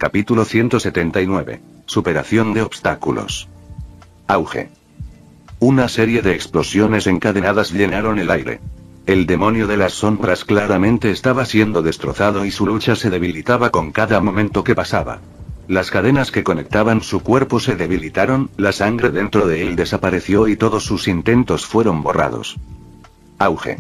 Capítulo 179. Superación de obstáculos. Auge. Una serie de explosiones encadenadas llenaron el aire. El demonio de las sombras claramente estaba siendo destrozado y su lucha se debilitaba con cada momento que pasaba. Las cadenas que conectaban su cuerpo se debilitaron, la sangre dentro de él desapareció y todos sus intentos fueron borrados. Auge.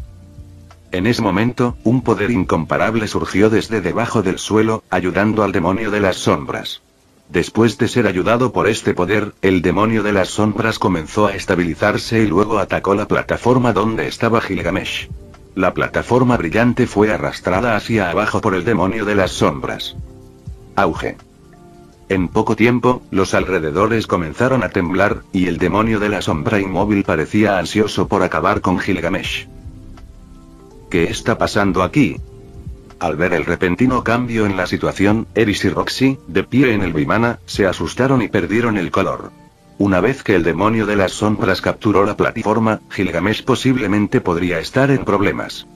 En ese momento, un poder incomparable surgió desde debajo del suelo, ayudando al demonio de las sombras. Después de ser ayudado por este poder, el demonio de las sombras comenzó a estabilizarse y luego atacó la plataforma donde estaba Gilgamesh. La plataforma brillante fue arrastrada hacia abajo por el demonio de las sombras. Auge. En poco tiempo, los alrededores comenzaron a temblar, y el demonio de la sombra inmóvil parecía ansioso por acabar con Gilgamesh. ¿Qué está pasando aquí? Al ver el repentino cambio en la situación, Eris y Roxy, de pie en el Vimana, se asustaron y perdieron el color. Una vez que el demonio de las sombras capturó la plataforma, Gilgamesh posiblemente podría estar en problemas.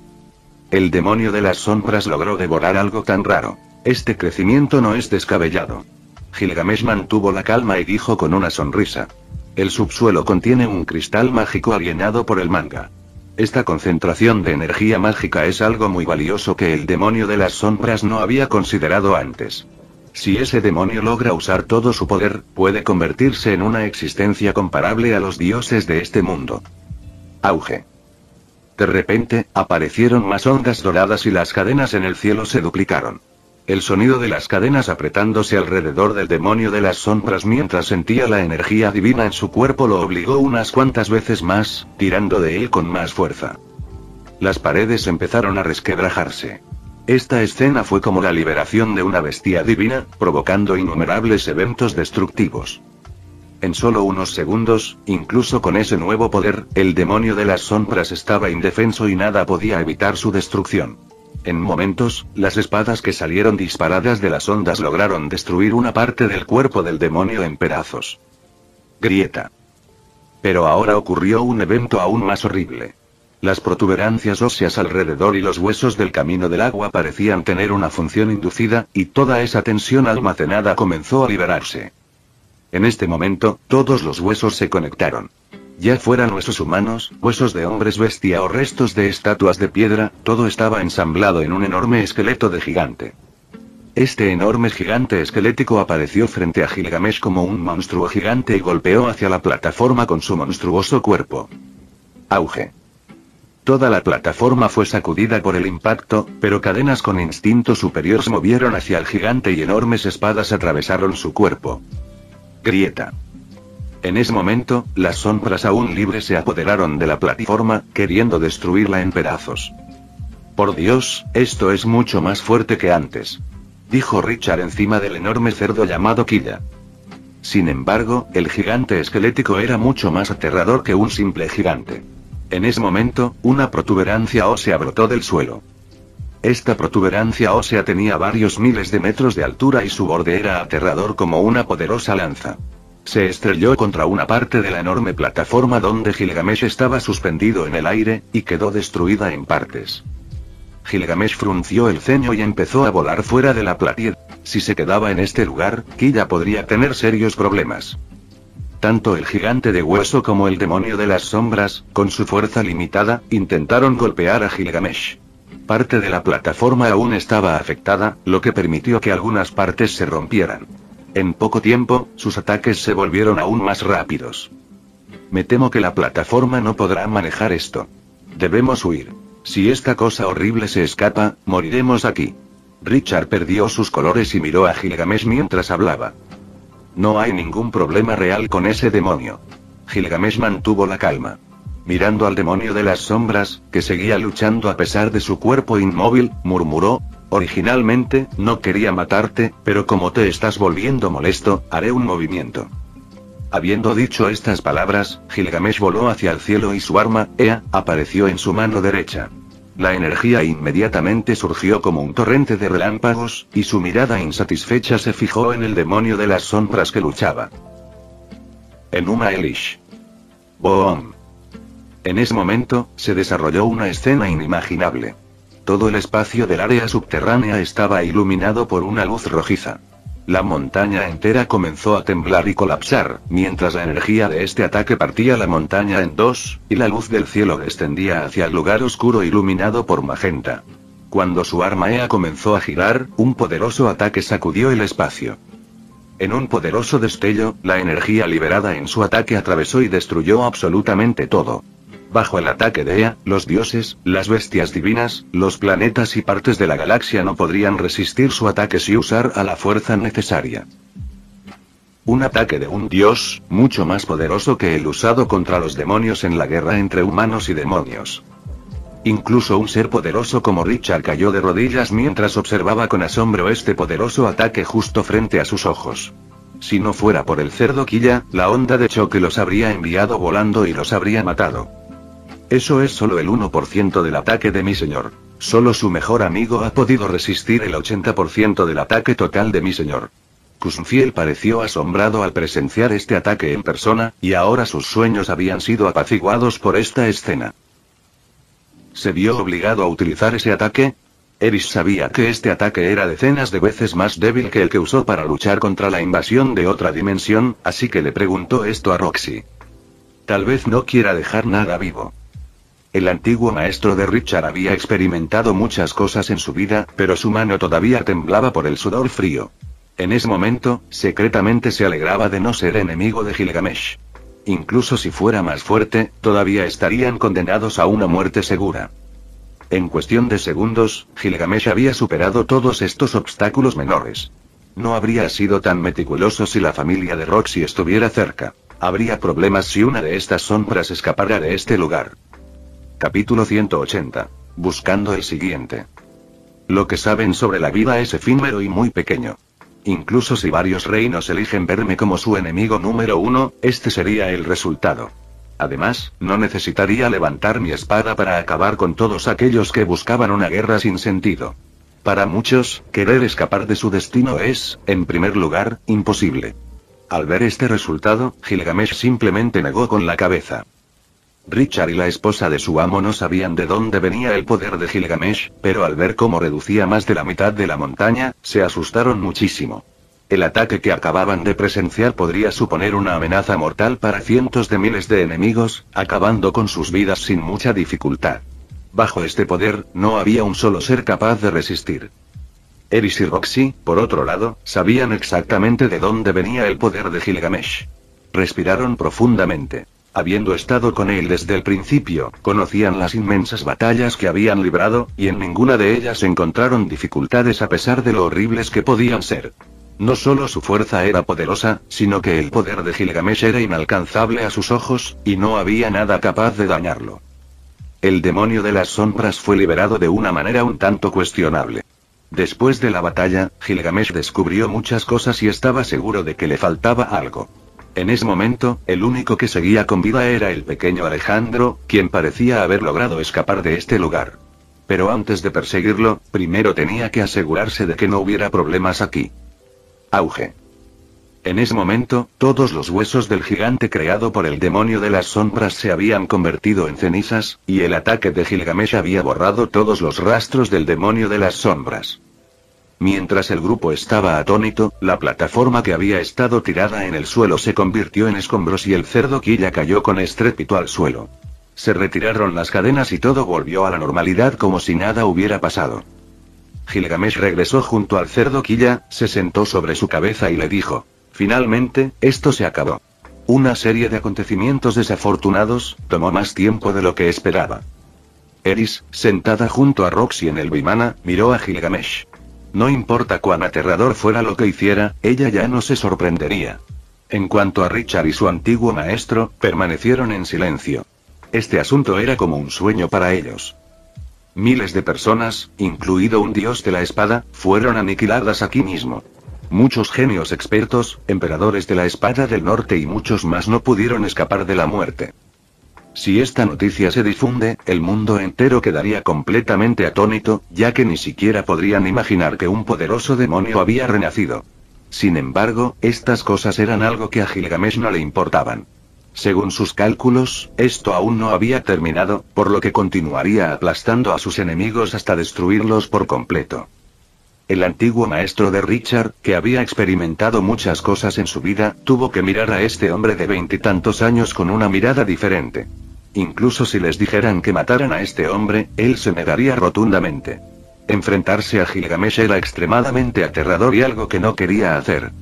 El demonio de las sombras logró devorar algo tan raro. Este crecimiento no es descabellado. Gilgamesh mantuvo la calma y dijo con una sonrisa. El subsuelo contiene un cristal mágico alienado por el manga. Esta concentración de energía mágica es algo muy valioso que el demonio de las sombras no había considerado antes. Si ese demonio logra usar todo su poder, puede convertirse en una existencia comparable a los dioses de este mundo. Auge. De repente, aparecieron más ondas doradas y las cadenas en el cielo se duplicaron. El sonido de las cadenas apretándose alrededor del demonio de las sombras mientras sentía la energía divina en su cuerpo lo obligó unas cuantas veces más, tirando de él con más fuerza. Las paredes empezaron a resquebrajarse. Esta escena fue como la liberación de una bestia divina, provocando innumerables eventos destructivos. En solo unos segundos, incluso con ese nuevo poder, el demonio de las sombras estaba indefenso y nada podía evitar su destrucción. En momentos, las espadas que salieron disparadas de las ondas lograron destruir una parte del cuerpo del demonio en pedazos. Grieta. Pero ahora ocurrió un evento aún más horrible. Las protuberancias óseas alrededor y los huesos del camino del agua parecían tener una función inducida, y toda esa tensión almacenada comenzó a liberarse. En este momento, todos los huesos se conectaron. Ya fueran huesos humanos, huesos de hombres bestia o restos de estatuas de piedra, todo estaba ensamblado en un enorme esqueleto de gigante. Este enorme gigante esquelético apareció frente a Gilgamesh como un monstruo gigante y golpeó hacia la plataforma con su monstruoso cuerpo. Auge. Toda la plataforma fue sacudida por el impacto, pero cadenas con instinto superior se movieron hacia el gigante y enormes espadas atravesaron su cuerpo. Grieta. En ese momento, las sombras aún libres se apoderaron de la plataforma, queriendo destruirla en pedazos. Por Dios, esto es mucho más fuerte que antes, dijo Richard encima del enorme cerdo llamado Killa. Sin embargo, el gigante esquelético era mucho más aterrador que un simple gigante. En ese momento, una protuberancia ósea brotó del suelo. Esta protuberancia ósea tenía varios miles de metros de altura y su borde era aterrador como una poderosa lanza. Se estrelló contra una parte de la enorme plataforma donde Gilgamesh estaba suspendido en el aire, y quedó destruida en partes. Gilgamesh frunció el ceño y empezó a volar fuera de la platier. Si se quedaba en este lugar, Killa podría tener serios problemas. Tanto el gigante de hueso como el demonio de las sombras, con su fuerza limitada, intentaron golpear a Gilgamesh. Parte de la plataforma aún estaba afectada, lo que permitió que algunas partes se rompieran. En poco tiempo, sus ataques se volvieron aún más rápidos. Me temo que la plataforma no podrá manejar esto. Debemos huir. Si esta cosa horrible se escapa, moriremos aquí. Richard perdió sus colores y miró a Gilgamesh mientras hablaba. No hay ningún problema real con ese demonio. Gilgamesh mantuvo la calma. Mirando al demonio de las sombras, que seguía luchando a pesar de su cuerpo inmóvil, murmuró. Originalmente, no quería matarte, pero como te estás volviendo molesto, haré un movimiento. Habiendo dicho estas palabras, Gilgamesh voló hacia el cielo y su arma, Ea, apareció en su mano derecha. La energía inmediatamente surgió como un torrente de relámpagos, y su mirada insatisfecha se fijó en el demonio de las sombras que luchaba. Enuma Elish. Boom. En ese momento, se desarrolló una escena inimaginable. Todo el espacio del área subterránea estaba iluminado por una luz rojiza. La montaña entera comenzó a temblar y colapsar, mientras la energía de este ataque partía la montaña en dos, y la luz del cielo descendía hacia el lugar oscuro iluminado por magenta. Cuando su arma EA comenzó a girar, un poderoso ataque sacudió el espacio. En un poderoso destello, la energía liberada en su ataque atravesó y destruyó absolutamente todo. Bajo el ataque de EA, los dioses, las bestias divinas, los planetas y partes de la galaxia no podrían resistir su ataque si usara la fuerza necesaria. Un ataque de un dios, mucho más poderoso que el usado contra los demonios en la guerra entre humanos y demonios. Incluso un ser poderoso como Richard cayó de rodillas mientras observaba con asombro este poderoso ataque justo frente a sus ojos. Si no fuera por el cerdo Quilla, la onda de choque los habría enviado volando y los habría matado. Eso es solo el 1% del ataque de mi señor. Solo su mejor amigo ha podido resistir el 80% del ataque total de mi señor. Kusunfiel pareció asombrado al presenciar este ataque en persona, y ahora sus sueños habían sido apaciguados por esta escena. ¿Se vio obligado a utilizar ese ataque? Eris sabía que este ataque era decenas de veces más débil que el que usó para luchar contra la invasión de otra dimensión, así que le preguntó esto a Roxy. Tal vez no quiera dejar nada vivo. El antiguo maestro de Richard había experimentado muchas cosas en su vida, pero su mano todavía temblaba por el sudor frío. En ese momento, secretamente se alegraba de no ser enemigo de Gilgamesh. Incluso si fuera más fuerte, todavía estarían condenados a una muerte segura. En cuestión de segundos, Gilgamesh había superado todos estos obstáculos menores. No habría sido tan meticuloso si la familia de Roxy estuviera cerca. Habría problemas si una de estas sombras escapara de este lugar. Capítulo 180. Buscando el siguiente. Lo que saben sobre la vida es efímero y muy pequeño. Incluso si varios reinos eligen verme como su enemigo número 1, este sería el resultado. Además, no necesitaría levantar mi espada para acabar con todos aquellos que buscaban una guerra sin sentido. Para muchos, querer escapar de su destino es, en primer lugar, imposible. Al ver este resultado, Gilgamesh simplemente negó con la cabeza. Richard y la esposa de su amo no sabían de dónde venía el poder de Gilgamesh, pero al ver cómo reducía más de la mitad de la montaña, se asustaron muchísimo. El ataque que acababan de presenciar podría suponer una amenaza mortal para cientos de miles de enemigos, acabando con sus vidas sin mucha dificultad. Bajo este poder, no había un solo ser capaz de resistir. Eris y Roxy, por otro lado, sabían exactamente de dónde venía el poder de Gilgamesh. Respiraron profundamente. Habiendo estado con él desde el principio, conocían las inmensas batallas que habían librado, y en ninguna de ellas encontraron dificultades a pesar de lo horribles que podían ser. No solo su fuerza era poderosa, sino que el poder de Gilgamesh era inalcanzable a sus ojos, y no había nada capaz de dañarlo. El demonio de las sombras fue liberado de una manera un tanto cuestionable. Después de la batalla, Gilgamesh descubrió muchas cosas y estaba seguro de que le faltaba algo. En ese momento, el único que seguía con vida era el pequeño Alejandro, quien parecía haber logrado escapar de este lugar. Pero antes de perseguirlo, primero tenía que asegurarse de que no hubiera problemas aquí. Auge. En ese momento, todos los huesos del gigante creado por el demonio de las sombras se habían convertido en cenizas, y el ataque de Gilgamesh había borrado todos los rastros del demonio de las sombras. Mientras el grupo estaba atónito, la plataforma que había estado tirada en el suelo se convirtió en escombros y el cerdo Quilla cayó con estrépito al suelo. Se retiraron las cadenas y todo volvió a la normalidad como si nada hubiera pasado. Gilgamesh regresó junto al cerdo Quilla, se sentó sobre su cabeza y le dijo: «Finalmente, esto se acabó. Una serie de acontecimientos desafortunados, tomó más tiempo de lo que esperaba». Eris, sentada junto a Roxy en el Vimana, miró a Gilgamesh. No importa cuán aterrador fuera lo que hiciera, ella ya no se sorprendería. En cuanto a Richard y su antiguo maestro, permanecieron en silencio. Este asunto era como un sueño para ellos. Miles de personas, incluido un dios de la espada, fueron aniquiladas aquí mismo. Muchos genios expertos, emperadores de la espada del norte y muchos más no pudieron escapar de la muerte. Si esta noticia se difunde, el mundo entero quedaría completamente atónito, ya que ni siquiera podrían imaginar que un poderoso demonio había renacido. Sin embargo, estas cosas eran algo que a Gilgamesh no le importaban. Según sus cálculos, esto aún no había terminado, por lo que continuaría aplastando a sus enemigos hasta destruirlos por completo. El antiguo maestro de Richard, que había experimentado muchas cosas en su vida, tuvo que mirar a este hombre de 20 y tantos años con una mirada diferente. Incluso si les dijeran que mataran a este hombre, él se negaría rotundamente. Enfrentarse a Gilgamesh era extremadamente aterrador y algo que no quería hacer.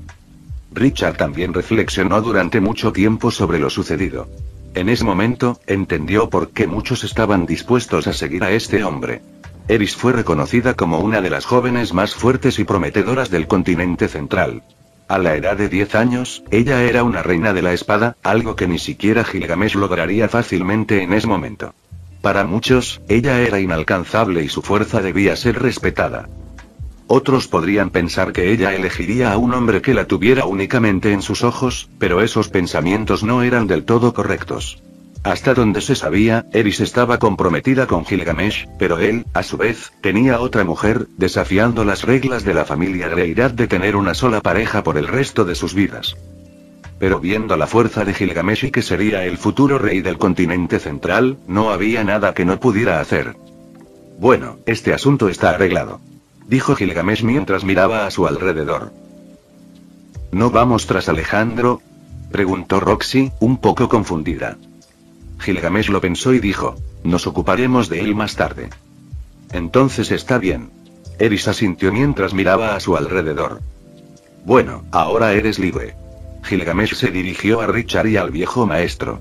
Richard también reflexionó durante mucho tiempo sobre lo sucedido. En ese momento, entendió por qué muchos estaban dispuestos a seguir a este hombre. Eris fue reconocida como una de las jóvenes más fuertes y prometedoras del continente central. A la edad de 10 años, ella era una reina de la espada, algo que ni siquiera Gilgamesh lograría fácilmente en ese momento. Para muchos, ella era inalcanzable y su fuerza debía ser respetada. Otros podrían pensar que ella elegiría a un hombre que la tuviera únicamente en sus ojos, pero esos pensamientos no eran del todo correctos. Hasta donde se sabía, Eris estaba comprometida con Gilgamesh, pero él, a su vez, tenía otra mujer, desafiando las reglas de la familia Greyrat de tener una sola pareja por el resto de sus vidas. Pero viendo la fuerza de Gilgamesh y que sería el futuro rey del continente central, no había nada que no pudiera hacer. Bueno, este asunto está arreglado, dijo Gilgamesh mientras miraba a su alrededor. ¿No vamos tras Alejandro?, preguntó Roxy, un poco confundida. Gilgamesh lo pensó y dijo: nos ocuparemos de él más tarde. Entonces está bien. Eris asintió mientras miraba a su alrededor. Bueno, ahora eres libre. Gilgamesh se dirigió a Richard y al viejo maestro.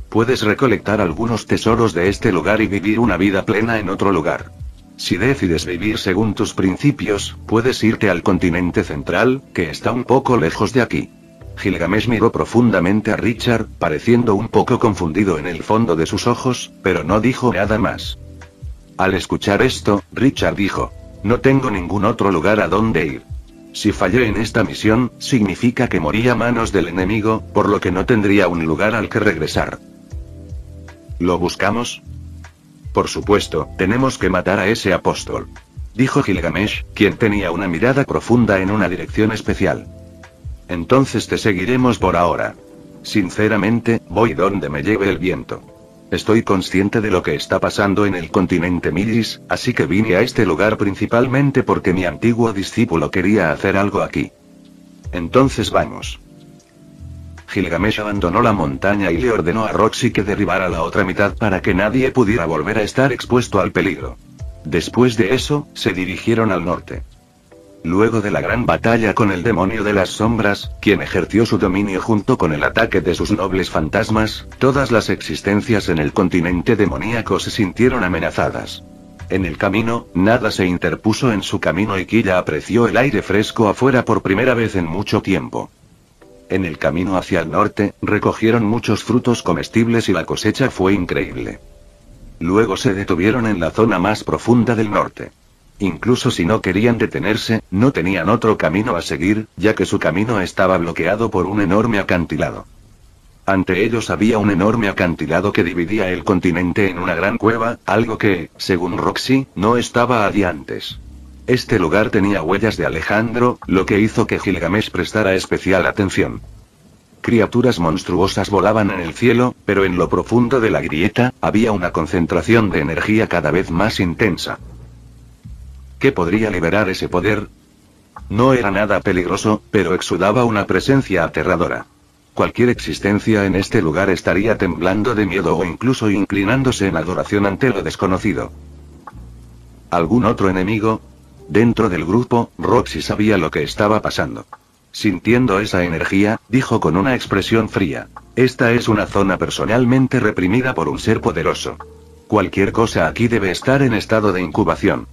Puedes recolectar algunos tesoros de este lugar y vivir una vida plena en otro lugar. Si decides vivir según tus principios, puedes irte al continente central, que está un poco lejos de aquí. Gilgamesh miró profundamente a Richard, pareciendo un poco confundido en el fondo de sus ojos, pero no dijo nada más. Al escuchar esto, Richard dijo: no tengo ningún otro lugar a donde ir. Si fallé en esta misión, significa que morí a manos del enemigo, por lo que no tendría un lugar al que regresar. ¿Lo buscamos? Por supuesto, tenemos que matar a ese apóstol, dijo Gilgamesh, quien tenía una mirada profunda en una dirección especial. Entonces te seguiremos por ahora. Sinceramente, voy donde me lleve el viento. Estoy consciente de lo que está pasando en el continente Milis, así que vine a este lugar principalmente porque mi antiguo discípulo quería hacer algo aquí. Entonces vamos. Gilgamesh abandonó la montaña y le ordenó a Roxy que derribara la otra mitad para que nadie pudiera volver a estar expuesto al peligro. Después de eso, se dirigieron al norte. Luego de la gran batalla con el demonio de las sombras, quien ejerció su dominio junto con el ataque de sus nobles fantasmas, todas las existencias en el continente demoníaco se sintieron amenazadas. En el camino, nada se interpuso en su camino y Killa apreció el aire fresco afuera por primera vez en mucho tiempo. En el camino hacia el norte, recogieron muchos frutos comestibles y la cosecha fue increíble. Luego se detuvieron en la zona más profunda del norte. Incluso si no querían detenerse, no tenían otro camino a seguir, ya que su camino estaba bloqueado por un enorme acantilado. Ante ellos había un enorme acantilado que dividía el continente en una gran cueva, algo que, según Roxy, no estaba allí antes. Este lugar tenía huellas de Alejandro, lo que hizo que Gilgamesh prestara especial atención. Criaturas monstruosas volaban en el cielo, pero en lo profundo de la grieta, había una concentración de energía cada vez más intensa. ¿Qué podría liberar ese poder? No era nada peligroso, pero exudaba una presencia aterradora. Cualquier existencia en este lugar estaría temblando de miedo o incluso inclinándose en adoración ante lo desconocido. ¿Algún otro enemigo? Dentro del grupo, Roxy sabía lo que estaba pasando. Sintiendo esa energía, dijo con una expresión fría: esta es una zona personalmente reprimida por un ser poderoso. Cualquier cosa aquí debe estar en estado de incubación.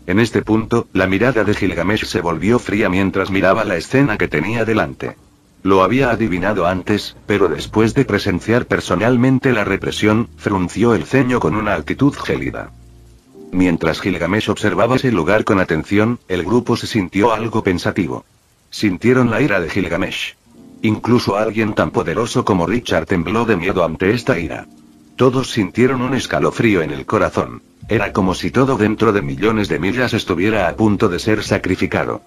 En este punto, la mirada de Gilgamesh se volvió fría mientras miraba la escena que tenía delante. Lo había adivinado antes, pero después de presenciar personalmente la represión, frunció el ceño con una actitud gélida. Mientras Gilgamesh observaba ese lugar con atención, el grupo se sintió algo pensativo. Sintieron la ira de Gilgamesh. Incluso alguien tan poderoso como Richard tembló de miedo ante esta ira. Todos sintieron un escalofrío en el corazón. Era como si todo dentro de millones de millas estuviera a punto de ser sacrificado.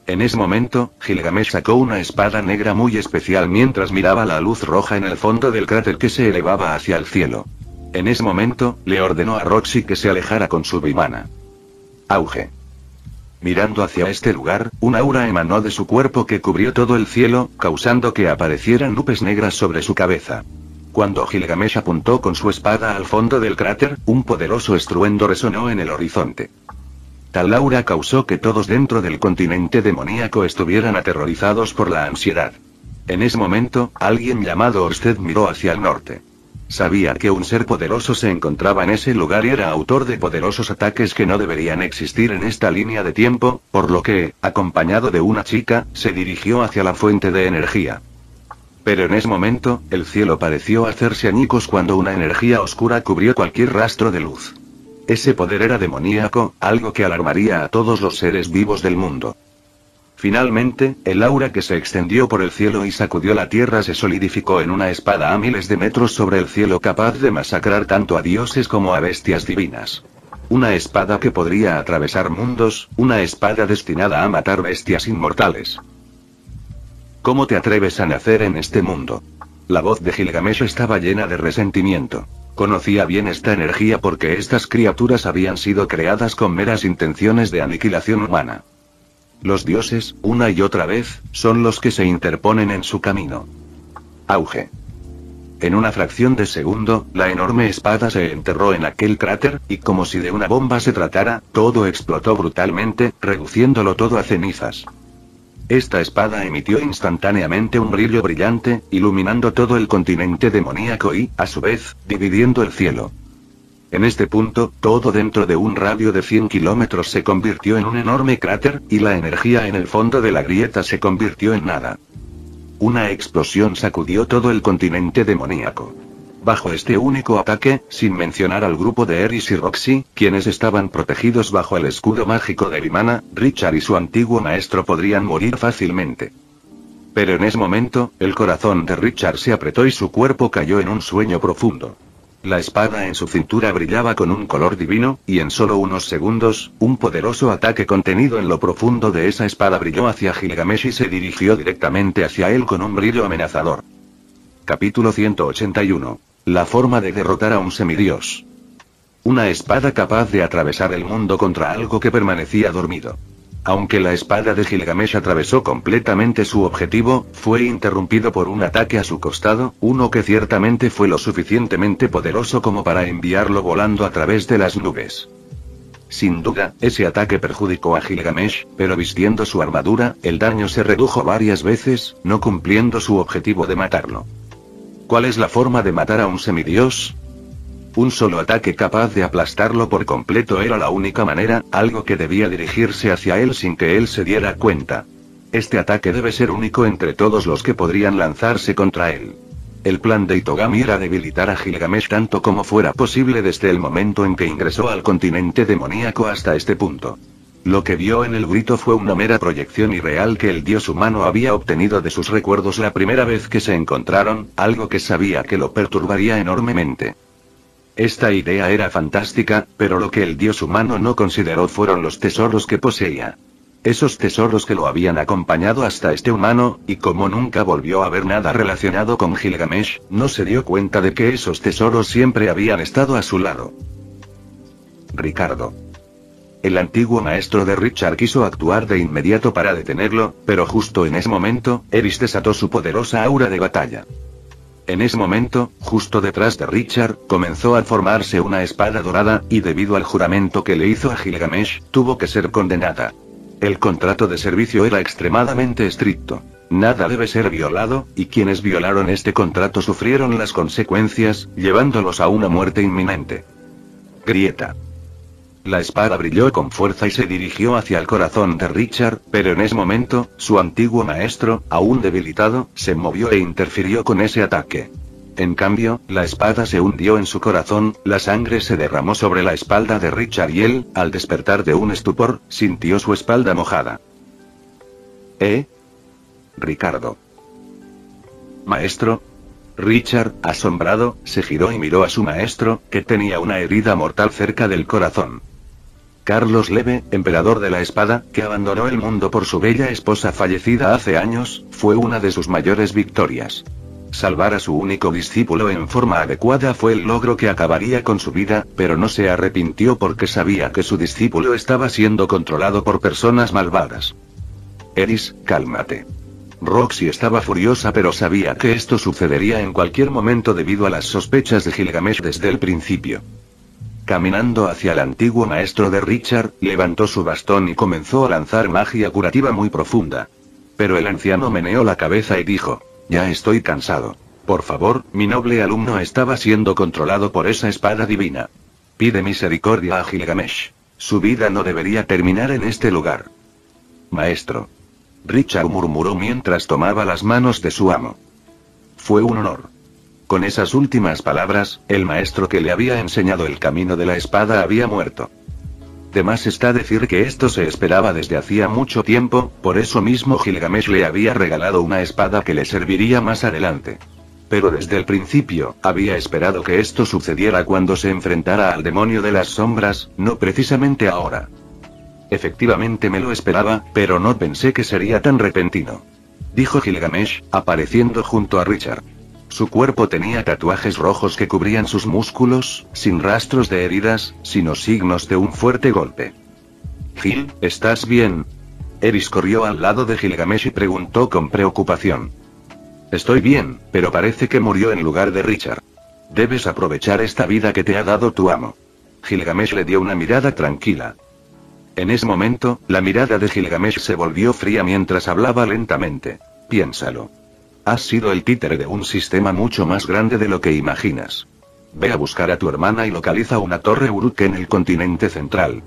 En ese momento, Gilgamesh sacó una espada negra muy especial mientras miraba la luz roja en el fondo del cráter que se elevaba hacia el cielo. En ese momento, le ordenó a Roxy que se alejara con su vimana. Auge. Mirando hacia este lugar, un aura emanó de su cuerpo que cubrió todo el cielo, causando que aparecieran nubes negras sobre su cabeza. Cuando Gilgamesh apuntó con su espada al fondo del cráter, un poderoso estruendo resonó en el horizonte. Tal aura causó que todos dentro del continente demoníaco estuvieran aterrorizados por la ansiedad. En ese momento, alguien llamado Orsted miró hacia el norte. Sabía que un ser poderoso se encontraba en ese lugar y era autor de poderosos ataques que no deberían existir en esta línea de tiempo, por lo que, acompañado de una chica, se dirigió hacia la fuente de energía. Pero en ese momento, el cielo pareció hacerse añicos cuando una energía oscura cubrió cualquier rastro de luz. Ese poder era demoníaco, algo que alarmaría a todos los seres vivos del mundo. Finalmente, el aura que se extendió por el cielo y sacudió la tierra se solidificó en una espada a miles de metros sobre el cielo capaz de masacrar tanto a dioses como a bestias divinas. Una espada que podría atravesar mundos, una espada destinada a matar bestias inmortales. ¿Cómo te atreves a nacer en este mundo? La voz de Gilgamesh estaba llena de resentimiento. Conocía bien esta energía porque estas criaturas habían sido creadas con meras intenciones de aniquilación humana. Los dioses, una y otra vez, son los que se interponen en su camino. Auge. En una fracción de segundo, la enorme espada se enterró en aquel cráter, y como si de una bomba se tratara, todo explotó brutalmente, reduciéndolo todo a cenizas. Esta espada emitió instantáneamente un brillo brillante, iluminando todo el continente demoníaco y, a su vez, dividiendo el cielo. En este punto, todo dentro de un radio de 100 kilómetros se convirtió en un enorme cráter, y la energía en el fondo de la grieta se convirtió en nada. Una explosión sacudió todo el continente demoníaco. Bajo este único ataque, sin mencionar al grupo de Eris y Roxy, quienes estaban protegidos bajo el escudo mágico de Vimana, Richard y su antiguo maestro podrían morir fácilmente. Pero en ese momento, el corazón de Richard se apretó y su cuerpo cayó en un sueño profundo. La espada en su cintura brillaba con un color divino, y en solo unos segundos, un poderoso ataque contenido en lo profundo de esa espada brilló hacia Gilgamesh y se dirigió directamente hacia él con un brillo amenazador. Capítulo 181. La forma de derrotar a un semidios. Una espada capaz de atravesar el mundo contra algo que permanecía dormido. Aunque la espada de Gilgamesh atravesó completamente su objetivo, fue interrumpido por un ataque a su costado, uno que ciertamente fue lo suficientemente poderoso como para enviarlo volando a través de las nubes. Sin duda, ese ataque perjudicó a Gilgamesh, pero vistiendo su armadura, el daño se redujo varias veces, no cumpliendo su objetivo de matarlo. ¿Cuál es la forma de matar a un semidios? Un solo ataque capaz de aplastarlo por completo era la única manera, algo que debía dirigirse hacia él sin que él se diera cuenta. Este ataque debe ser único entre todos los que podrían lanzarse contra él. El plan de Itogami era debilitar a Gilgamesh tanto como fuera posible desde el momento en que ingresó al continente demoníaco hasta este punto. Lo que vio en el grito fue una mera proyección irreal que el dios humano había obtenido de sus recuerdos la primera vez que se encontraron, algo que sabía que lo perturbaría enormemente. Esta idea era fantástica, pero lo que el dios humano no consideró fueron los tesoros que poseía. Esos tesoros que lo habían acompañado hasta este humano, y como nunca volvió a ver nada relacionado con Gilgamesh, no se dio cuenta de que esos tesoros siempre habían estado a su lado. Ricardo. El antiguo maestro de Richard quiso actuar de inmediato para detenerlo, pero justo en ese momento, Eris desató su poderosa aura de batalla. En ese momento, justo detrás de Richard, comenzó a formarse una espada dorada, y debido al juramento que le hizo a Gilgamesh, tuvo que ser condenada. El contrato de servicio era extremadamente estricto. Nada debe ser violado, y quienes violaron este contrato sufrieron las consecuencias, llevándolos a una muerte inminente. Grieta. La espada brilló con fuerza y se dirigió hacia el corazón de Richard, pero en ese momento, su antiguo maestro, aún debilitado, se movió e interfirió con ese ataque. En cambio, la espada se hundió en su corazón, la sangre se derramó sobre la espalda de Richard y él, al despertar de un estupor, sintió su espalda mojada. Ricardo. Maestro. Richard, asombrado, se giró y miró a su maestro, que tenía una herida mortal cerca del corazón. Carlos Leve, emperador de la espada, que abandonó el mundo por su bella esposa fallecida hace años, fue una de sus mayores victorias. Salvar a su único discípulo en forma adecuada fue el logro que acabaría con su vida, pero no se arrepintió porque sabía que su discípulo estaba siendo controlado por personas malvadas. Eris, cálmate. Roxy estaba furiosa pero sabía que esto sucedería en cualquier momento debido a las sospechas de Gilgamesh desde el principio. Caminando hacia el antiguo maestro de Richard, levantó su bastón y comenzó a lanzar magia curativa muy profunda. Pero el anciano meneó la cabeza y dijo: ya estoy cansado. Por favor, mi noble alumno estaba siendo controlado por esa espada divina. Pide misericordia a Gilgamesh. Su vida no debería terminar en este lugar. Maestro. Richard murmuró mientras tomaba las manos de su amo. Fue un honor. Con esas últimas palabras, el maestro que le había enseñado el camino de la espada había muerto. De más está decir que esto se esperaba desde hacía mucho tiempo, por eso mismo Gilgamesh le había regalado una espada que le serviría más adelante. Pero desde el principio, había esperado que esto sucediera cuando se enfrentara al demonio de las sombras, no precisamente ahora. Efectivamente me lo esperaba, pero no pensé que sería tan repentino. Dijo Gilgamesh, apareciendo junto a Richard. Su cuerpo tenía tatuajes rojos que cubrían sus músculos, sin rastros de heridas, sino signos de un fuerte golpe. Gil, ¿estás bien? Eris corrió al lado de Gilgamesh y preguntó con preocupación. Estoy bien, pero parece que murió en lugar de Richard. Debes aprovechar esta vida que te ha dado tu amo. Gilgamesh le dio una mirada tranquila. En ese momento, la mirada de Gilgamesh se volvió fría mientras hablaba lentamente. Piénsalo. Has sido el títere de un sistema mucho más grande de lo que imaginas. Ve a buscar a tu hermana y localiza una torre Uruk en el continente central.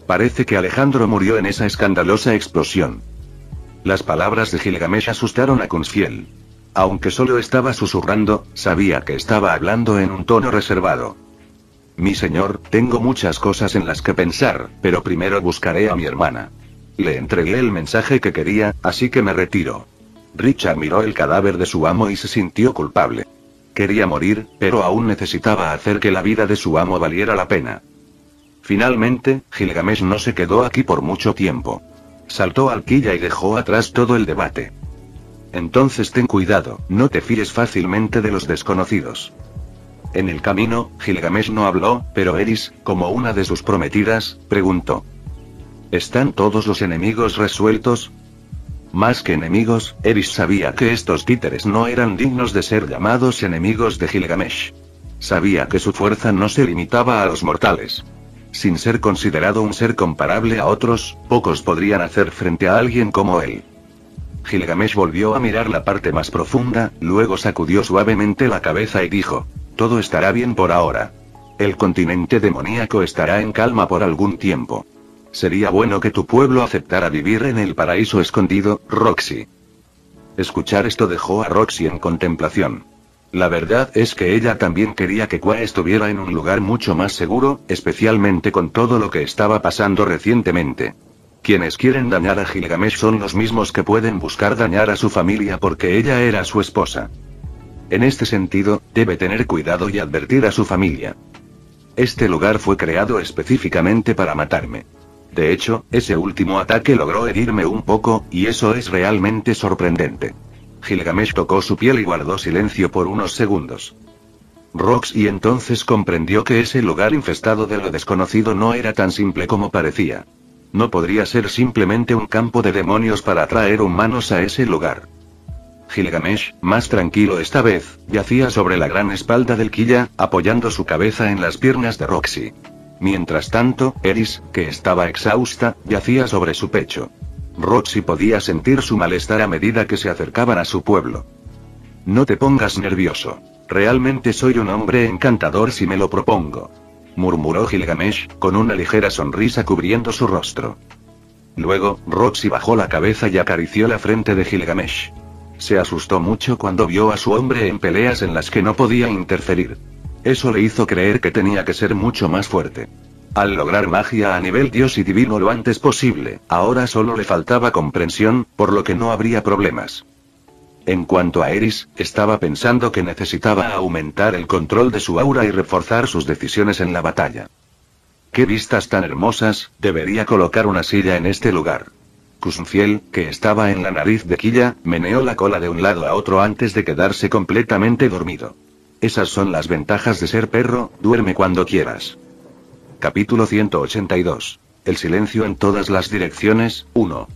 Parece que Alejandro murió en esa escandalosa explosión. Las palabras de Gilgamesh asustaron a Kunzfiel. Aunque solo estaba susurrando, sabía que estaba hablando en un tono reservado. Mi señor, tengo muchas cosas en las que pensar, pero primero buscaré a mi hermana. Le entregué el mensaje que quería, así que me retiro. Richard miró el cadáver de su amo y se sintió culpable. Quería morir, pero aún necesitaba hacer que la vida de su amo valiera la pena. Finalmente, Gilgamesh no se quedó aquí por mucho tiempo. Saltó al quilla y dejó atrás todo el debate. Entonces ten cuidado, no te fíes fácilmente de los desconocidos. En el camino, Gilgamesh no habló, pero Eris, como una de sus prometidas, preguntó. ¿Están todos los enemigos resueltos? Más que enemigos, Eris sabía que estos títeres no eran dignos de ser llamados enemigos de Gilgamesh. Sabía que su fuerza no se limitaba a los mortales. Sin ser considerado un ser comparable a otros, pocos podrían hacer frente a alguien como él. Gilgamesh volvió a mirar la parte más profunda, luego sacudió suavemente la cabeza y dijo, todo estará bien por ahora. El continente demoníaco estará en calma por algún tiempo. Sería bueno que tu pueblo aceptara vivir en el paraíso escondido, Roxy. Escuchar esto dejó a Roxy en contemplación. La verdad es que ella también quería que Qua estuviera en un lugar mucho más seguro, especialmente con todo lo que estaba pasando recientemente. Quienes quieren dañar a Gilgamesh son los mismos que pueden buscar dañar a su familia porque ella era su esposa. En este sentido, debe tener cuidado y advertir a su familia. Este lugar fue creado específicamente para matarme. De hecho, ese último ataque logró herirme un poco, y eso es realmente sorprendente. Gilgamesh tocó su piel y guardó silencio por unos segundos. Roxy entonces comprendió que ese lugar infestado de lo desconocido no era tan simple como parecía. No podría ser simplemente un campo de demonios para atraer humanos a ese lugar. Gilgamesh, más tranquilo esta vez, yacía sobre la gran espalda del quilla, apoyando su cabeza en las piernas de Roxy. Mientras tanto, Eris, que estaba exhausta, yacía sobre su pecho. Roxy podía sentir su malestar a medida que se acercaban a su pueblo. No te pongas nervioso. Realmente soy un hombre encantador si me lo propongo. Murmuró Gilgamesh, con una ligera sonrisa cubriendo su rostro. Luego, Roxy bajó la cabeza y acarició la frente de Gilgamesh. Se asustó mucho cuando vio a su hombre en peleas en las que no podía interferir. Eso le hizo creer que tenía que ser mucho más fuerte. Al lograr magia a nivel dios y divino lo antes posible, ahora solo le faltaba comprensión, por lo que no habría problemas. En cuanto a Eris, estaba pensando que necesitaba aumentar el control de su aura y reforzar sus decisiones en la batalla. ¡Qué vistas tan hermosas! Debería colocar una silla en este lugar. Kunfiel, que estaba en la nariz de Quilla, meneó la cola de un lado a otro antes de quedarse completamente dormido. Esas son las ventajas de ser perro, duerme cuando quieras. Capítulo 182. El silencio en todas las direcciones, 1.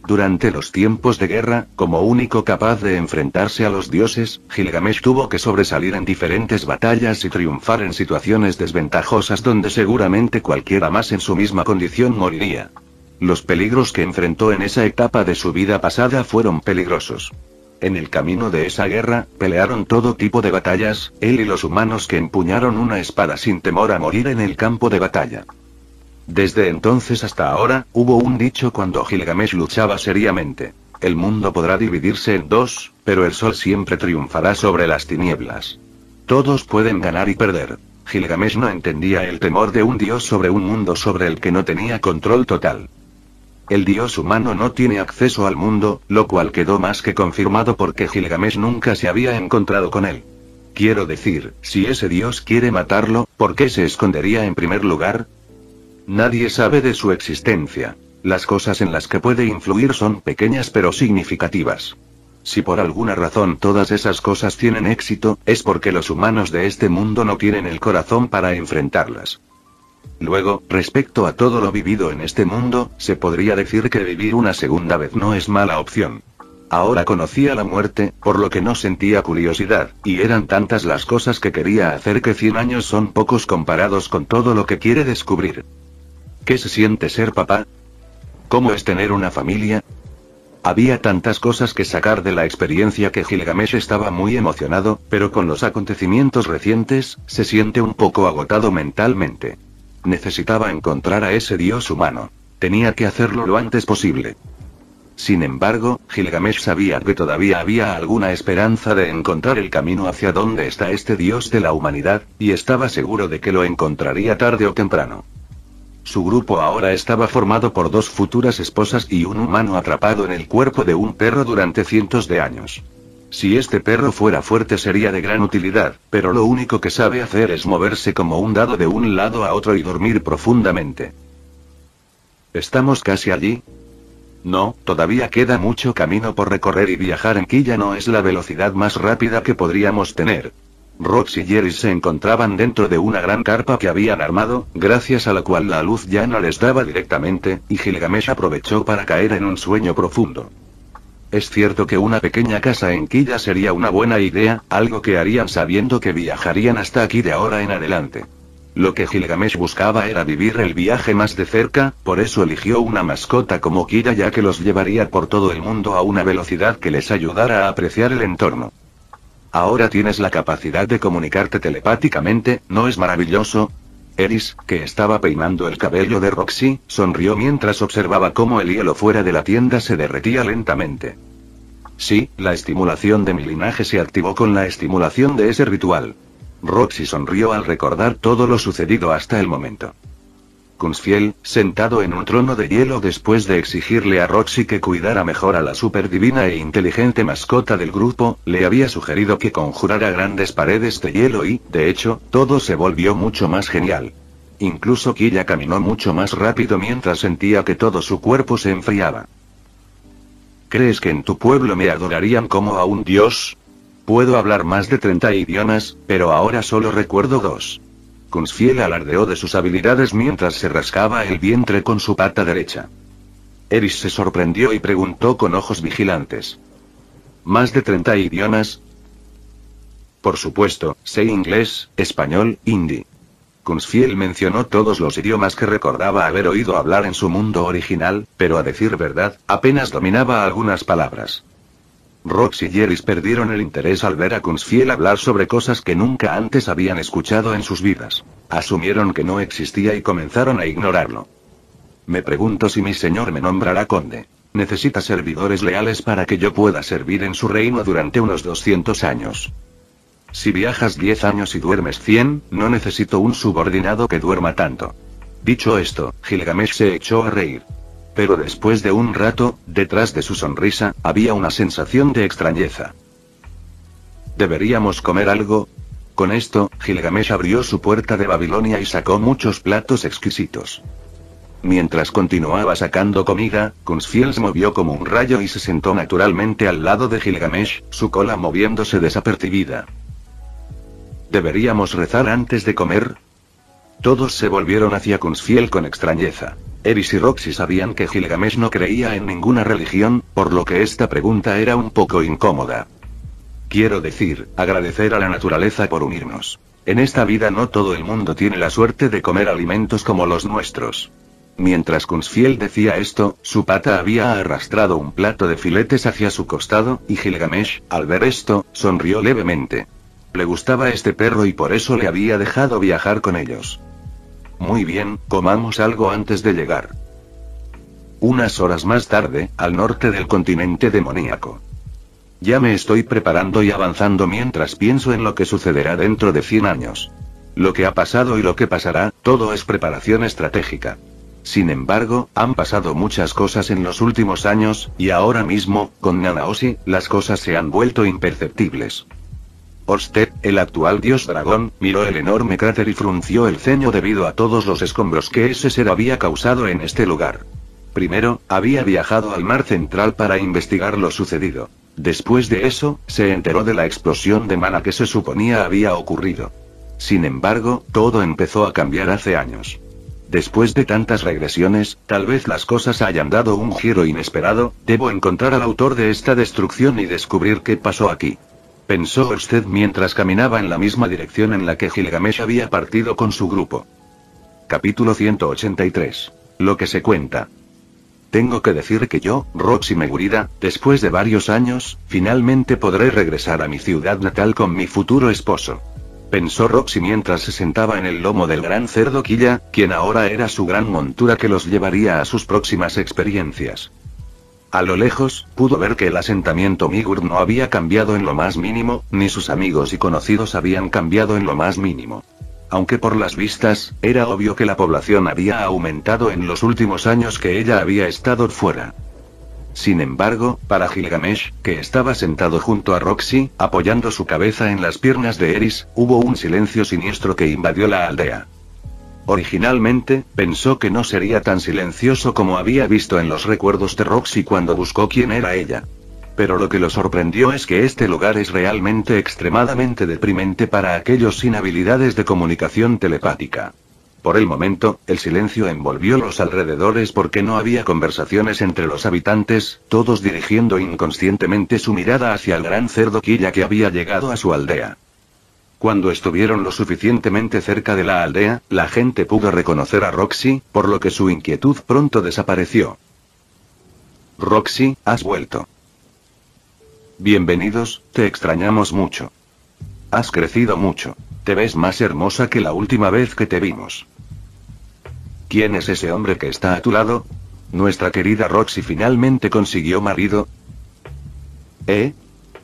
Durante los tiempos de guerra, como único capaz de enfrentarse a los dioses, Gilgamesh tuvo que sobresalir en diferentes batallas y triunfar en situaciones desventajosas donde seguramente cualquiera más en su misma condición moriría. Los peligros que enfrentó en esa etapa de su vida pasada fueron peligrosos. En el camino de esa guerra, pelearon todo tipo de batallas, él y los humanos que empuñaron una espada sin temor a morir en el campo de batalla. Desde entonces hasta ahora, hubo un dicho cuando Gilgamesh luchaba seriamente: el mundo podrá dividirse en dos, pero el sol siempre triunfará sobre las tinieblas. Todos pueden ganar y perder. Gilgamesh no entendía el temor de un dios sobre un mundo sobre el que no tenía control total. El dios humano no tiene acceso al mundo, lo cual quedó más que confirmado porque Gilgamesh nunca se había encontrado con él. Quiero decir, si ese dios quiere matarlo, ¿por qué se escondería en primer lugar? Nadie sabe de su existencia. Las cosas en las que puede influir son pequeñas pero significativas. Si por alguna razón todas esas cosas tienen éxito, es porque los humanos de este mundo no tienen el corazón para enfrentarlas. Luego, respecto a todo lo vivido en este mundo, se podría decir que vivir una segunda vez no es mala opción. Ahora conocía la muerte, por lo que no sentía curiosidad, y eran tantas las cosas que quería hacer que 100 años son pocos comparados con todo lo que quiere descubrir. ¿Qué se siente ser papá? ¿Cómo es tener una familia? Había tantas cosas que sacar de la experiencia que Gilgamesh estaba muy emocionado, pero con los acontecimientos recientes, se siente un poco agotado mentalmente. Necesitaba encontrar a ese dios humano. Tenía que hacerlo lo antes posible. Sin embargo, Gilgamesh sabía que todavía había alguna esperanza de encontrar el camino hacia donde está este dios de la humanidad, y estaba seguro de que lo encontraría tarde o temprano. Su grupo ahora estaba formado por 2 futuras esposas y un humano atrapado en el cuerpo de un perro durante cientos de años. Si este perro fuera fuerte sería de gran utilidad, pero lo único que sabe hacer es moverse como un dado de un lado a otro y dormir profundamente. ¿Estamos casi allí? No, todavía queda mucho camino por recorrer y viajar en Quilla no es la velocidad más rápida que podríamos tener. Rox y Jerry se encontraban dentro de una gran carpa que habían armado, gracias a la cual la luz ya no les daba directamente, y Gilgamesh aprovechó para caer en un sueño profundo. Es cierto que una pequeña casa en Quilla sería una buena idea, algo que harían sabiendo que viajarían hasta aquí de ahora en adelante. Lo que Gilgamesh buscaba era vivir el viaje más de cerca, por eso eligió una mascota como Quilla ya que los llevaría por todo el mundo a una velocidad que les ayudara a apreciar el entorno. Ahora tienes la capacidad de comunicarte telepáticamente, ¿no es maravilloso? Eris, que estaba peinando el cabello de Roxy, sonrió mientras observaba cómo el hielo fuera de la tienda se derretía lentamente. Sí, la estimulación de mi linaje se activó con la estimulación de ese ritual. Roxy sonrió al recordar todo lo sucedido hasta el momento. Kunfiel, sentado en un trono de hielo después de exigirle a Roxy que cuidara mejor a la superdivina e inteligente mascota del grupo, le había sugerido que conjurara grandes paredes de hielo y, de hecho, todo se volvió mucho más genial. Incluso Quilla caminó mucho más rápido mientras sentía que todo su cuerpo se enfriaba. ¿Crees que en tu pueblo me adorarían como a un dios? Puedo hablar más de 30 idiomas, pero ahora solo recuerdo 2. Kunfiel alardeó de sus habilidades mientras se rascaba el vientre con su pata derecha. Eris se sorprendió y preguntó con ojos vigilantes. ¿Más de 30 idiomas? Por supuesto, sé inglés, español, hindi. Kunfiel mencionó todos los idiomas que recordaba haber oído hablar en su mundo original, pero a decir verdad, apenas dominaba algunas palabras. Rox y Jerry perdieron el interés al ver a Kunfiel hablar sobre cosas que nunca antes habían escuchado en sus vidas. Asumieron que no existía y comenzaron a ignorarlo. Me pregunto si mi señor me nombrará conde. Necesita servidores leales para que yo pueda servir en su reino durante unos 200 años. Si viajas 10 años y duermes 100, no necesito un subordinado que duerma tanto. Dicho esto, Gilgamesh se echó a reír. Pero después de un rato, detrás de su sonrisa, había una sensación de extrañeza. ¿Deberíamos comer algo? Con esto, Gilgamesh abrió su puerta de Babilonia y sacó muchos platos exquisitos. Mientras continuaba sacando comida, Kunzfiel se movió como un rayo y se sentó naturalmente al lado de Gilgamesh, su cola moviéndose desapercibida. ¿Deberíamos rezar antes de comer? Todos se volvieron hacia Kunzfiel con extrañeza. Eris y Roxy sabían que Gilgamesh no creía en ninguna religión, por lo que esta pregunta era un poco incómoda. Quiero decir, agradecer a la naturaleza por unirnos. En esta vida no todo el mundo tiene la suerte de comer alimentos como los nuestros. Mientras Kunzfiel decía esto, su pata había arrastrado un plato de filetes hacia su costado, y Gilgamesh, al ver esto, sonrió levemente. Le gustaba este perro y por eso le había dejado viajar con ellos. Muy bien, comamos algo antes de llegar. Unas horas más tarde, al norte del continente demoníaco. Ya me estoy preparando y avanzando mientras pienso en lo que sucederá dentro de 100 años. Lo que ha pasado y lo que pasará, todo es preparación estratégica. Sin embargo, han pasado muchas cosas en los últimos años, y ahora mismo, con Nanaoshi, las cosas se han vuelto imperceptibles. Orsted, el actual dios dragón, miró el enorme cráter y frunció el ceño debido a todos los escombros que ese ser había causado en este lugar. Primero, había viajado al mar central para investigar lo sucedido. Después de eso, se enteró de la explosión de mana que se suponía había ocurrido. Sin embargo, todo empezó a cambiar hace años. Después de tantas regresiones, tal vez las cosas hayan dado un giro inesperado, debo encontrar al autor de esta destrucción y descubrir qué pasó aquí. Pensó Orsted mientras caminaba en la misma dirección en la que Gilgamesh había partido con su grupo. Capítulo 183. Lo que se cuenta. Tengo que decir que yo, Roxy Megurira, después de varios años, finalmente podré regresar a mi ciudad natal con mi futuro esposo. Pensó Roxy mientras se sentaba en el lomo del gran cerdo Quilla, quien ahora era su gran montura que los llevaría a sus próximas experiencias. A lo lejos, pudo ver que el asentamiento Migur no había cambiado en lo más mínimo, ni sus amigos y conocidos habían cambiado en lo más mínimo. Aunque por las vistas, era obvio que la población había aumentado en los últimos años que ella había estado fuera. Sin embargo, para Gilgamesh, que estaba sentado junto a Roxy, apoyando su cabeza en las piernas de Eris, hubo un silencio siniestro que invadió la aldea. Originalmente, pensó que no sería tan silencioso como había visto en los recuerdos de Roxy cuando buscó quién era ella. Pero lo que lo sorprendió es que este lugar es realmente extremadamente deprimente para aquellos sin habilidades de comunicación telepática. Por el momento, el silencio envolvió los alrededores porque no había conversaciones entre los habitantes, todos dirigiendo inconscientemente su mirada hacia el gran cerdo Quilla que había llegado a su aldea. Cuando estuvieron lo suficientemente cerca de la aldea, la gente pudo reconocer a Roxy, por lo que su inquietud pronto desapareció. Roxy, has vuelto. Bienvenidos, te extrañamos mucho. Has crecido mucho. Te ves más hermosa que la última vez que te vimos. ¿Quién es ese hombre que está a tu lado? ¿Nuestra querida Roxy finalmente consiguió marido?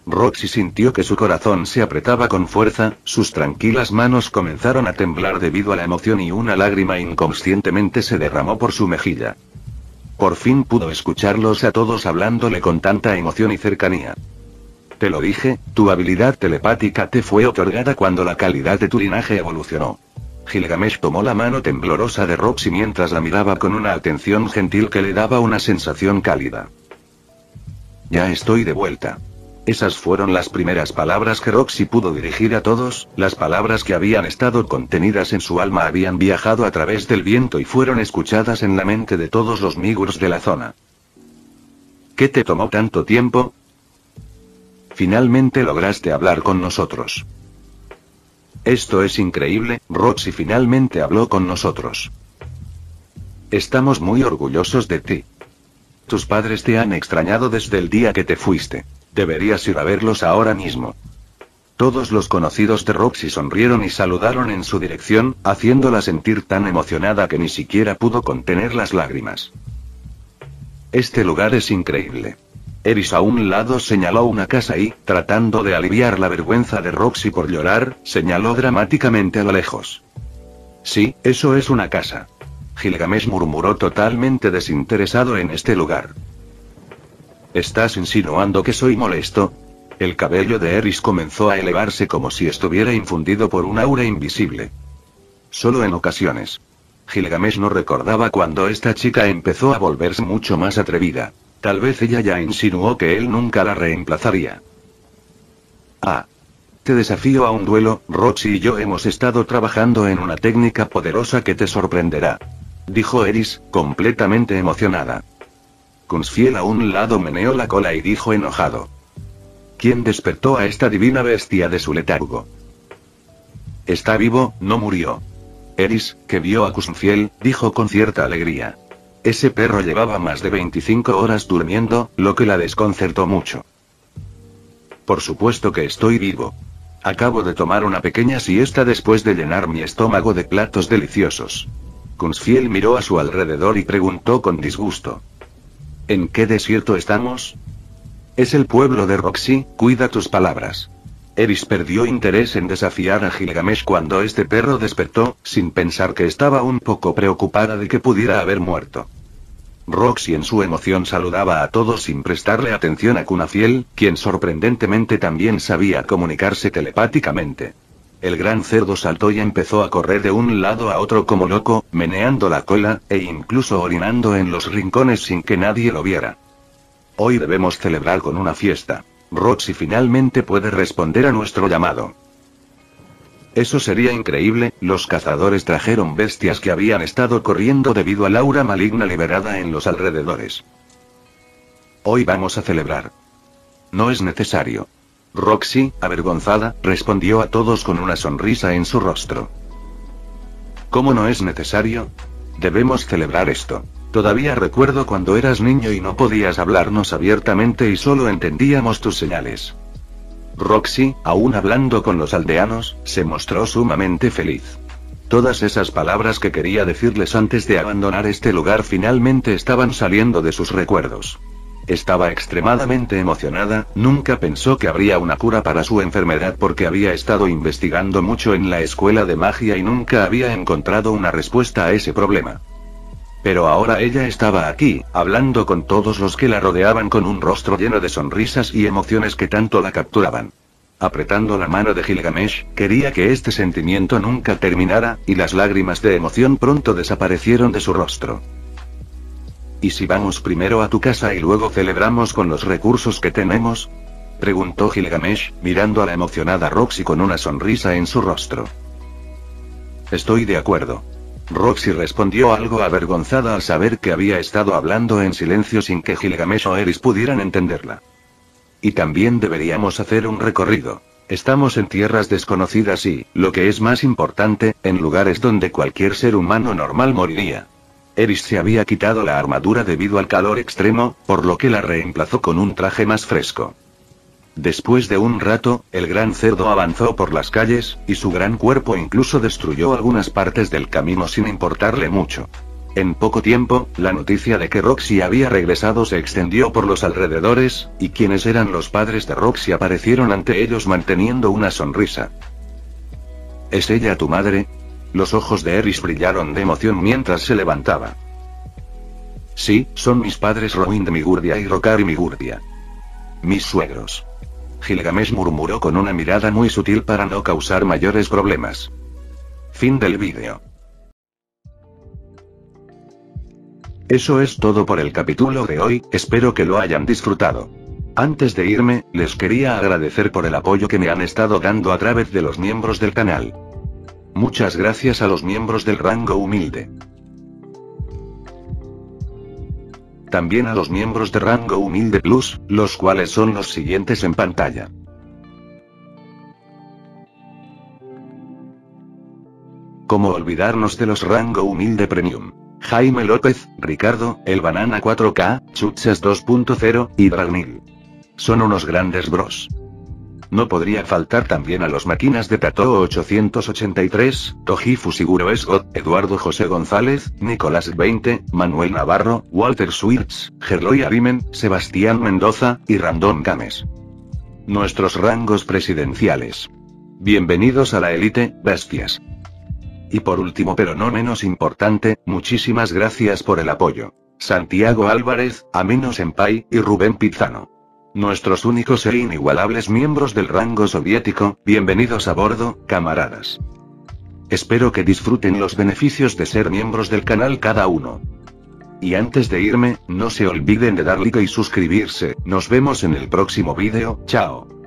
Roxy sintió que su corazón se apretaba con fuerza, sus tranquilas manos comenzaron a temblar debido a la emoción y una lágrima inconscientemente se derramó por su mejilla. Por fin pudo escucharlos a todos hablándole con tanta emoción y cercanía. Te lo dije, tu habilidad telepática te fue otorgada cuando la calidad de tu linaje evolucionó. Gilgamesh tomó la mano temblorosa de Roxy mientras la miraba con una atención gentil que le daba una sensación cálida. Ya estoy de vuelta. Esas fueron las primeras palabras que Roxy pudo dirigir a todos, las palabras que habían estado contenidas en su alma habían viajado a través del viento y fueron escuchadas en la mente de todos los Migurs de la zona. ¿Qué te tomó tanto tiempo? Finalmente lograste hablar con nosotros. Esto es increíble, Roxy finalmente habló con nosotros. Estamos muy orgullosos de ti. Tus padres te han extrañado desde el día que te fuiste. Deberías ir a verlos ahora mismo. Todos los conocidos de Roxy sonrieron y saludaron en su dirección, haciéndola sentir tan emocionada que ni siquiera pudo contener las lágrimas. Este lugar es increíble. Eris a un lado señaló una casa y, tratando de aliviar la vergüenza de Roxy por llorar, señaló dramáticamente a lo lejos. Sí, eso es una casa. Gilgamesh murmuró totalmente desinteresado en este lugar. ¿Estás insinuando que soy molesto? El cabello de Eris comenzó a elevarse como si estuviera infundido por un aura invisible. Solo en ocasiones. Gilgamesh no recordaba cuando esta chica empezó a volverse mucho más atrevida. Tal vez ella ya insinuó que él nunca la reemplazaría. Ah. Te desafío a un duelo. Roxy y yo hemos estado trabajando en una técnica poderosa que te sorprenderá. Dijo Eris, completamente emocionada. Kunzfiel a un lado meneó la cola y dijo enojado. ¿Quién despertó a esta divina bestia de su letargo? Está vivo, no murió. Eris, que vio a Kunzfiel, dijo con cierta alegría. Ese perro llevaba más de 25 horas durmiendo, lo que la desconcertó mucho. Por supuesto que estoy vivo. Acabo de tomar una pequeña siesta después de llenar mi estómago de platos deliciosos. Kunzfiel miró a su alrededor y preguntó con disgusto. ¿En qué desierto estamos? Es el pueblo de Roxy, cuida tus palabras. Eris perdió interés en desafiar a Gilgamesh cuando este perro despertó, sin pensar que estaba un poco preocupada de que pudiera haber muerto. Roxy en su emoción saludaba a todos sin prestarle atención a Kunzfiel, quien sorprendentemente también sabía comunicarse telepáticamente. El gran cerdo saltó y empezó a correr de un lado a otro como loco, meneando la cola, e incluso orinando en los rincones sin que nadie lo viera. Hoy debemos celebrar con una fiesta. Roxy finalmente puede responder a nuestro llamado. Eso sería increíble. Los cazadores trajeron bestias que habían estado corriendo debido al aura maligna liberada en los alrededores. Hoy vamos a celebrar. No es necesario. Roxy, avergonzada, respondió a todos con una sonrisa en su rostro. ¿Cómo no es necesario? Debemos celebrar esto. Todavía recuerdo cuando eras niño y no podías hablarnos abiertamente y solo entendíamos tus señales. Roxy, aún hablando con los aldeanos, se mostró sumamente feliz. Todas esas palabras que quería decirles antes de abandonar este lugar finalmente estaban saliendo de sus recuerdos. Estaba extremadamente emocionada, nunca pensó que habría una cura para su enfermedad porque había estado investigando mucho en la escuela de magia y nunca había encontrado una respuesta a ese problema. Pero ahora ella estaba aquí, hablando con todos los que la rodeaban con un rostro lleno de sonrisas y emociones que tanto la capturaban. Apretando la mano de Gilgamesh, quería que este sentimiento nunca terminara, y las lágrimas de emoción pronto desaparecieron de su rostro. ¿Y si vamos primero a tu casa y luego celebramos con los recursos que tenemos? Preguntó Gilgamesh, mirando a la emocionada Roxy con una sonrisa en su rostro. Estoy de acuerdo. Roxy respondió algo avergonzada al saber que había estado hablando en silencio sin que Gilgamesh o Eris pudieran entenderla. Y también deberíamos hacer un recorrido. Estamos en tierras desconocidas y, lo que es más importante, en lugares donde cualquier ser humano normal moriría. Eris se había quitado la armadura debido al calor extremo, por lo que la reemplazó con un traje más fresco. Después de un rato, el gran cerdo avanzó por las calles, y su gran cuerpo incluso destruyó algunas partes del camino sin importarle mucho. En poco tiempo, la noticia de que Roxy había regresado se extendió por los alrededores, y quienes eran los padres de Roxy aparecieron ante ellos manteniendo una sonrisa. ¿Es ella tu madre? Los ojos de Eris brillaron de emoción mientras se levantaba. Sí, son mis padres Rowind Migurdia y Rokari Migurdia. Mis suegros. Gilgamesh murmuró con una mirada muy sutil para no causar mayores problemas. Fin del vídeo. Eso es todo por el capítulo de hoy, espero que lo hayan disfrutado. Antes de irme, les quería agradecer por el apoyo que me han estado dando a través de los miembros del canal. Muchas gracias a los miembros del rango humilde. También a los miembros de rango humilde plus, los cuales son los siguientes en pantalla. ¿Cómo olvidarnos de los rango humilde premium? Jaime López, Ricardo, El Banana 4K, Chuchas 2.0, y Dragnil. Son unos grandes bros. No podría faltar también a los máquinas de Tato 883, Tojifu Siguro Esgot, Eduardo José González, Nicolás 20, Manuel Navarro, Walter Swirtz, Gerloy Arimen, Sebastián Mendoza, y Random Games. Nuestros rangos presidenciales. Bienvenidos a la élite, bestias. Y por último pero no menos importante, muchísimas gracias por el apoyo. Santiago Álvarez, Amino Senpai, y Rubén Pizano. Nuestros únicos e inigualables miembros del rango soviético, bienvenidos a bordo, camaradas. Espero que disfruten los beneficios de ser miembros del canal cada uno. Y antes de irme, no se olviden de dar like y suscribirse. Nos vemos en el próximo vídeo, chao.